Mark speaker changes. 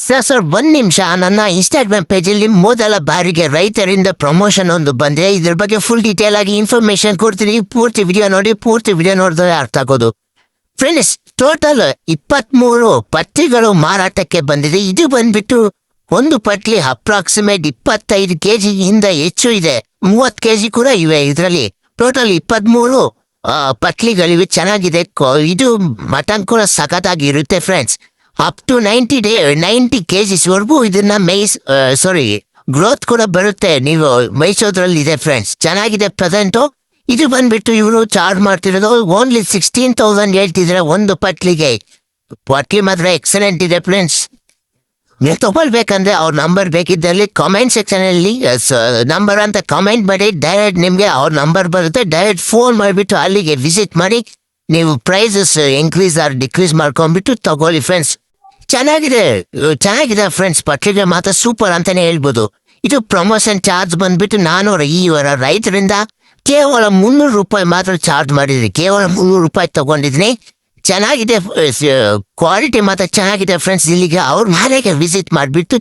Speaker 1: Sir ಒಂದ್ ನಿಮಿಷ. ನನ್ನ ಇನ್ಸ್ಟಾಗ್ರಾಮ್ ಪೇಜಲ್ಲಿ ಮೊದಲ ಬಾರಿಗೆ ರೈತರಿಂದ ಪ್ರಮೋಷನ್ ಒಂದು ಬಂದಿದೆ. ಇದ್ರ ಬಗ್ಗೆ ಫುಲ್ ಡೀಟೇಲ್ ಆಗಿ ಇನ್ಫಾರ್ಮೇಶನ್ ಕೊಡ್ತೀನಿ. ಪೂರ್ತಿ ವಿಡಿಯೋ ನೋಡಿ. ಪೂರ್ತಿ ವಿಡಿಯೋ ನೋಡಿದ್ರೆ ಅರ್ಥ ಆಗೋದು. ಫ್ರೆಂಡ್ಸ್, ಟೋಟಲ್ 23 ಪತ್ರಿಗಳು ಮಾರಾಟಕ್ಕೆ ಬಂದಿದೆ. ಇದು ಬಂದ್ಬಿಟ್ಟು ಒಂದು ಪಟ್ಲಿ ಅಪ್ರಾಕ್ಸಿಮೇಟ್ 25 ಕೆಜಿಯಿಂದ ಹೆಚ್ಚು ಇದೆ. 30 ಕೆಜಿ ಕೂಡ ಇವೆ. ಇದರಲ್ಲಿ ಟೋಟಲ್ 23 ಪಟ್ಲಿಗಳಿವೆ. ಚೆನ್ನಾಗಿದೆ. ಇದು ಮಟನ್ ಕೂಡ ಸಖತ್ತಾಗಿ ಇರುತ್ತೆ ಫ್ರೆಂಡ್ಸ್. ಅಪ್ ಟು 90 ಕೆಜಿಸ್ವರೆಗೂ ಇದನ್ನ ಗ್ರೋತ್ ಕೂಡ ಬರುತ್ತೆ. ನೀವು ಮೈಸೂರಲ್ಲಿ ಇದೆ ಫ್ರೆಂಡ್ಸ್. ಚೆನ್ನಾಗಿದೆ ಪ್ರೆಸೆಂಟು. ಇದು ಬಂದ್ಬಿಟ್ಟು ಇವರು ಚಾರ್ಜ್ ಮಾಡ್ತಿರೋದು ಓನ್ಲಿ 16,000 ಹೇಳ್ತಿದ್ರೆ ಒಂದು ಪಟ್ಲಿಗೆ. ಪಟ್ಲಿ ಮಾತ್ರ ಎಕ್ಸಲೆಂಟ್ ಇದೆ ಫ್ರೆಂಡ್ಸ್. ನೀವು ತಗೊಳ್ಬೇಕಂದ್ರೆ ಅವ್ರ ನಂಬರ್ ಬೇಕಿದ್ದಲ್ಲಿ ಕಾಮೆಂಟ್ ಸೆಕ್ಷನಲ್ಲಿ ನಂಬರ್ ಅಂತ ಕಾಮೆಂಟ್ ಮಾಡಿ. ಡೈರೆಕ್ಟ್ ನಿಮಗೆ ಅವ್ರ ನಂಬರ್ ಬರುತ್ತೆ. ಡೈರೆಕ್ಟ್ ಫೋನ್ ಮಾಡಿಬಿಟ್ಟು ಅಲ್ಲಿಗೆ ವಿಸಿಟ್ ಮಾಡಿ ನೀವು ಪ್ರೈಸಸ್ ಇನ್ಕ್ರೀಸ್ ಆರ್ ಡಿಕ್ರೀಸ್ ಮಾಡ್ಕೊಂಡ್ಬಿಟ್ಟು ತಗೊಳ್ಳಿ ಫ್ರೆಂಡ್ಸ್. ಚೆನ್ನಾಗಿದೆ ಫ್ರೆಂಡ್ಸ್. ಪತ್ರಿಕೆ ಮಾತ್ರ ಸೂಪರ್ ಅಂತಾನೆ ಹೇಳ್ಬೋದು. ಇದು ಪ್ರಮೋಷನ್ ಚಾರ್ಜ್ ಬಂದ್ಬಿಟ್ಟು 400. ಈ ವಾರ ರೈತರಿಂದ ಕೇವಲ 300 ರೂಪಾಯಿ ಮಾತ್ರ ಚಾರ್ಜ್ ಮಾಡಿದ್ರಿ. ಕೇವಲ 300 ರೂಪಾಯಿ ತಗೊಂಡಿದ್ದೀನಿ. ಚೆನ್ನಾಗಿದೆ. ಕ್ವಾಲಿಟಿ ಮಾತ್ರ ಚೆನ್ನಾಗಿದೆ ಫ್ರೆಂಡ್ಸ್. ಇಲ್ಲಿಗೆ ಅವ್ರ ಮನೆಗೆ ವಿಸಿಟ್ ಮಾಡಿಬಿಟ್ಟು